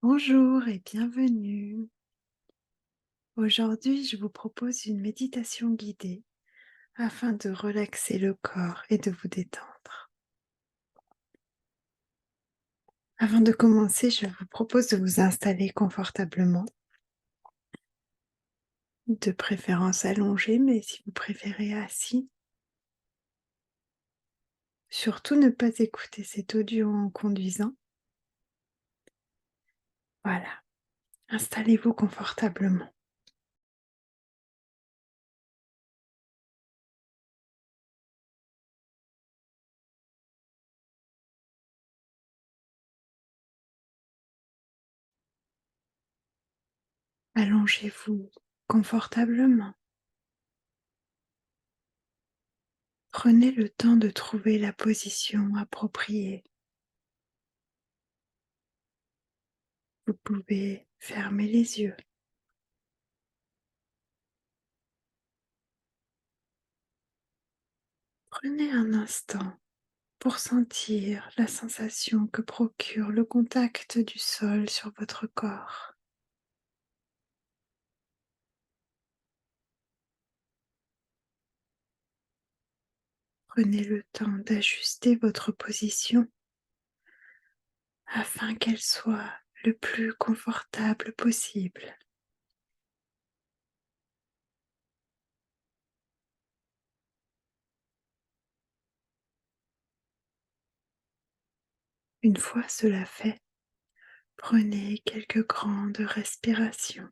Bonjour et bienvenue. Aujourd'hui, je vous propose une méditation guidée afin de relaxer le corps et de vous détendre. Avant de commencer, je vous propose de vous installer confortablement, de préférence allongé, mais si vous préférez assis. Surtout ne pas écouter cet audio en conduisant. Voilà, installez-vous confortablement. Allongez-vous confortablement. Prenez le temps de trouver la position appropriée. Vous pouvez fermer les yeux. Prenez un instant pour sentir la sensation que procure le contact du sol sur votre corps. Prenez le temps d'ajuster votre position afin qu'elle soit le plus confortable possible. Une fois cela fait, prenez quelques grandes respirations,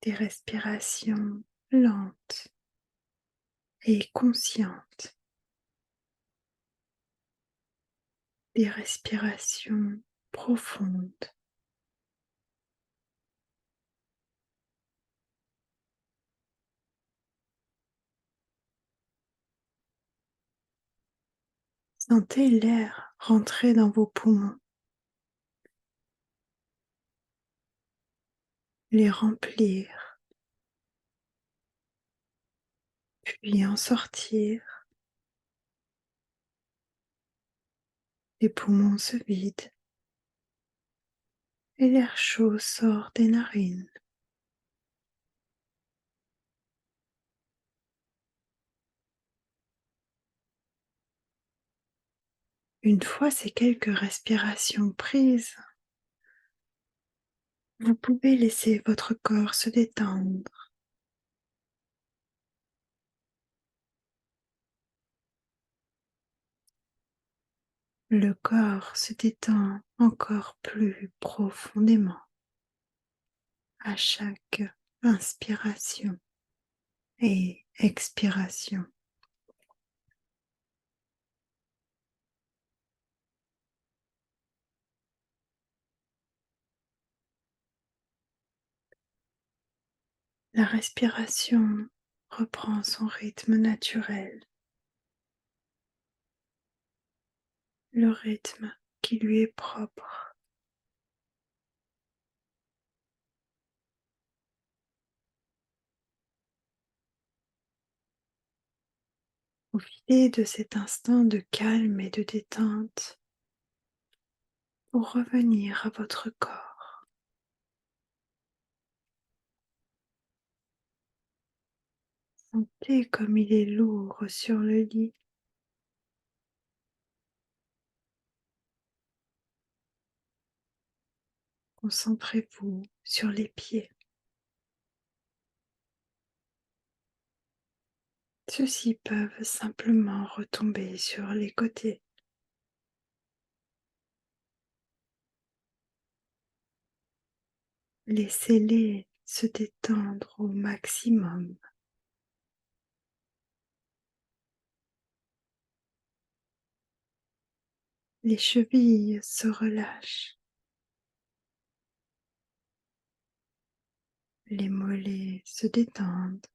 des respirations lentes et conscientes, des respirations profondes. Sentez l'air rentrer dans vos poumons, les remplir, puis en sortir. Les poumons se vident et l'air chaud sort des narines. Une fois ces quelques respirations prises, vous pouvez laisser votre corps se détendre. Le corps se détend encore plus profondément à chaque inspiration et expiration. La respiration reprend son rythme naturel, le rythme qui lui est propre. Profitez de cet instant de calme et de détente pour revenir à votre corps. Sentez comme il est lourd sur le lit. Concentrez-vous sur les pieds. Ceux-ci peuvent simplement retomber sur les côtés. Laissez-les se détendre au maximum. Les chevilles se relâchent. Les mollets se détendent.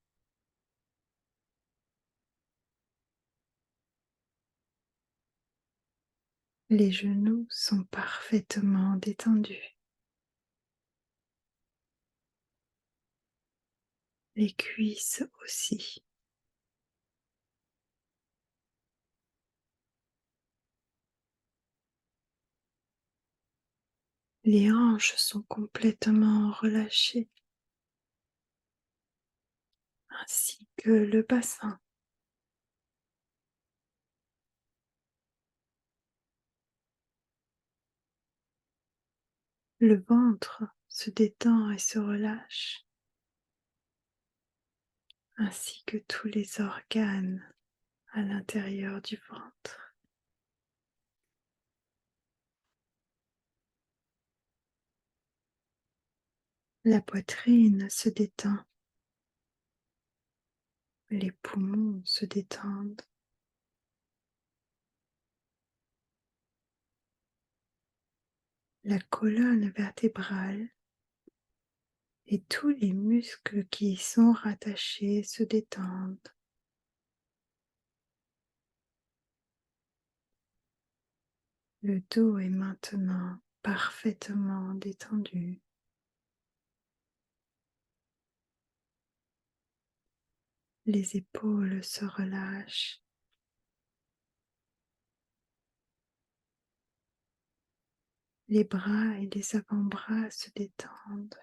Les genoux sont parfaitement détendus. Les cuisses aussi. Les hanches sont complètement relâchées, ainsi que le bassin. Le ventre se détend et se relâche, ainsi que tous les organes à l'intérieur du ventre. La poitrine se détend, les poumons se détendent, la colonne vertébrale et tous les muscles qui y sont rattachés se détendent. Le dos est maintenant parfaitement détendu. Les épaules se relâchent. Les bras et les avant-bras se détendent.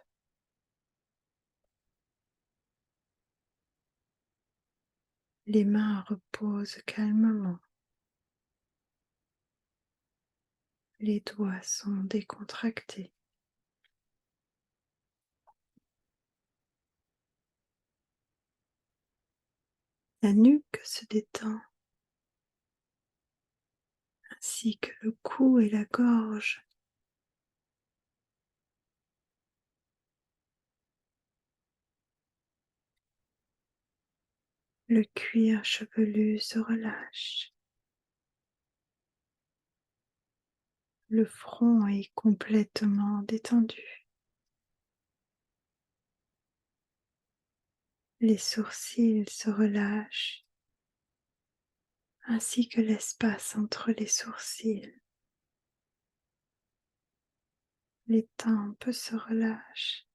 Les mains reposent calmement. Les doigts sont décontractés. La nuque se détend, ainsi que le cou et la gorge. Le cuir chevelu se relâche. Le front est complètement détendu. Les sourcils se relâchent, ainsi que l'espace entre les sourcils. Les tempes se relâchent.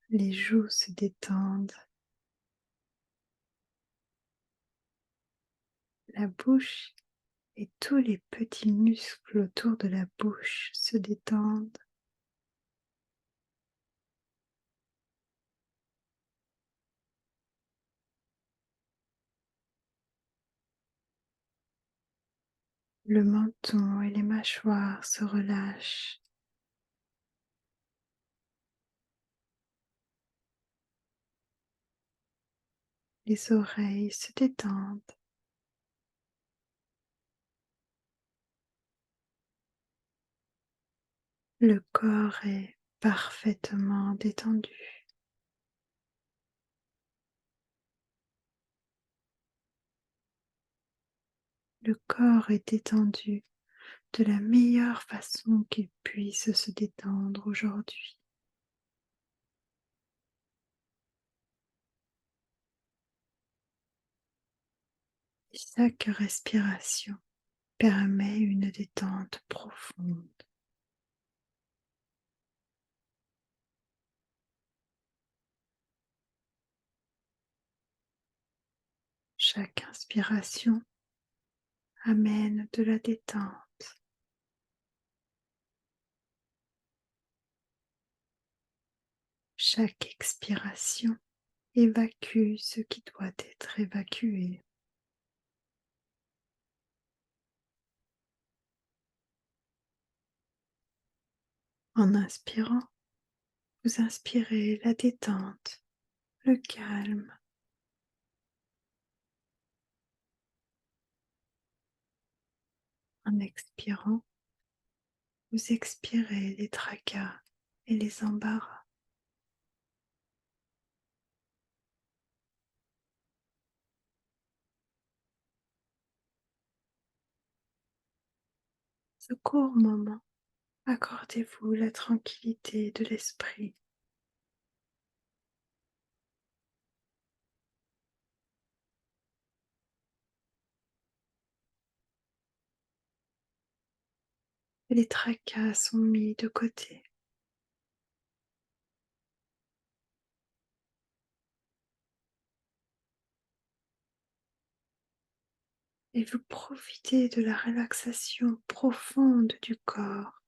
Les joues se détendent. La bouche et tous les petits muscles autour de la bouche se détendent. Le menton et les mâchoires se relâchent. Les oreilles se détendent. Le corps est parfaitement détendu. Le corps est détendu de la meilleure façon qu'il puisse se détendre aujourd'hui. Et chaque respiration permet une détente profonde. Chaque inspiration amène de la détente. Chaque expiration évacue ce qui doit être évacué. En inspirant, vous inspirez la détente, le calme. En expirant, vous expirez les tracas et les embarras. Ce court moment, accordez-vous la tranquillité de l'esprit. Les tracas sont mis de côté. et vous profitez de la relaxation profonde du corps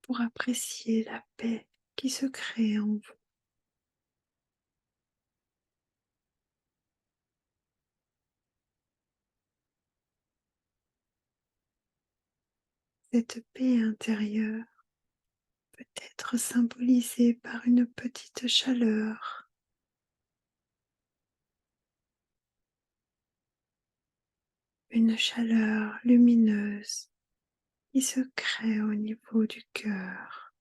pour apprécier la paix qui se crée en vous. Cette paix intérieure peut être symbolisée par une petite chaleur, une chaleur lumineuse qui se crée au niveau du cœur.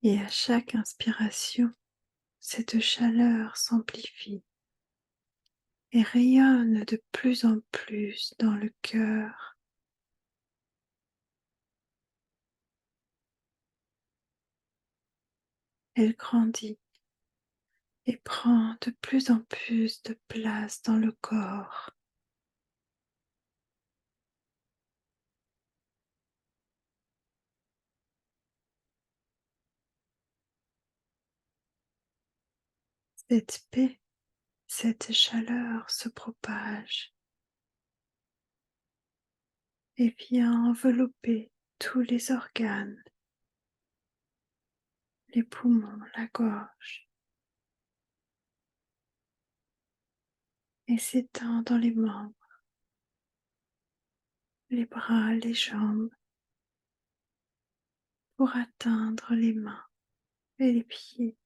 Et à chaque inspiration, cette chaleur s'amplifie et rayonne de plus en plus dans le cœur. Elle grandit et prend de plus en plus de place dans le corps. Cette paix, cette chaleur se propage et vient envelopper tous les organes, les poumons, la gorge, et s'étend dans les membres, les bras, les jambes, pour atteindre les mains et les pieds.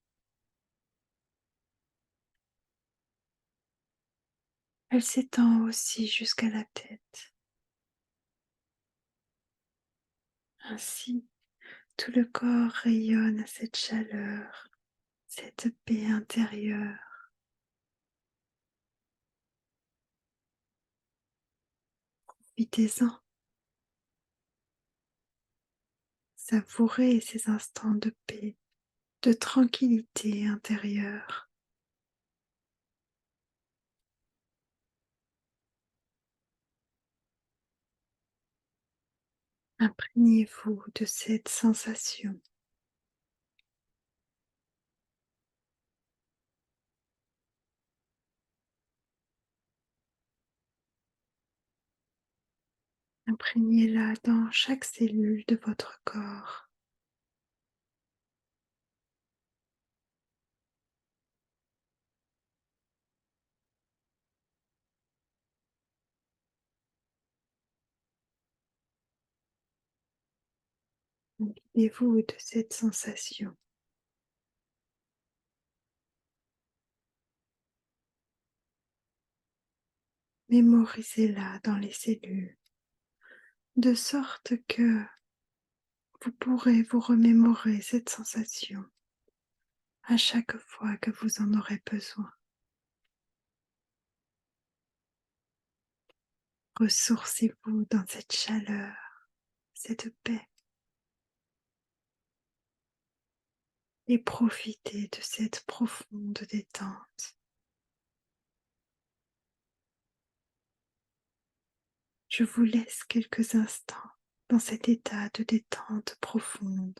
Elle s'étend aussi jusqu'à la tête. Ainsi, tout le corps rayonne à cette chaleur, cette paix intérieure. Profitez-en, savourez ces instants de paix, de tranquillité intérieure. Imprégnez-vous de cette sensation. Imprégnez-la dans chaque cellule de votre corps. Guidez-vous de cette sensation. Mémorisez-la dans les cellules, de sorte que vous pourrez vous remémorer cette sensation à chaque fois que vous en aurez besoin. Ressourcez-vous dans cette chaleur, cette paix, et profitez de cette profonde détente. Je vous laisse quelques instants dans cet état de détente profonde.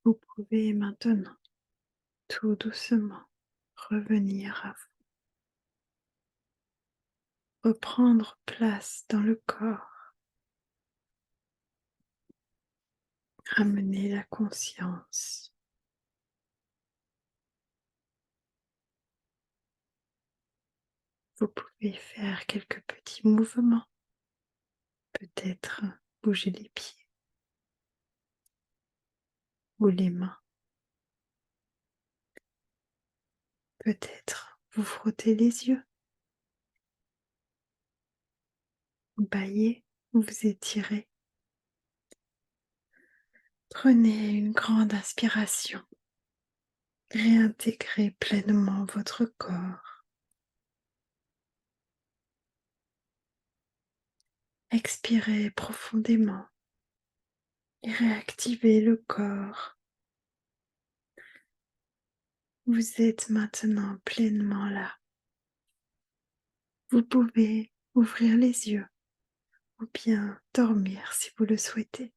Vous pouvez maintenant, tout doucement, revenir à vous, reprendre place dans le corps, ramener la conscience. Vous pouvez faire quelques petits mouvements, peut-être bouger les pieds ou les mains, peut-être vous frotter les yeux, bâiller ou vous étirer. Prenez une grande inspiration, réintégrez pleinement votre corps. Expirez profondément et réactivez le corps. Vous êtes maintenant pleinement là. Vous pouvez ouvrir les yeux ou bien dormir si vous le souhaitez.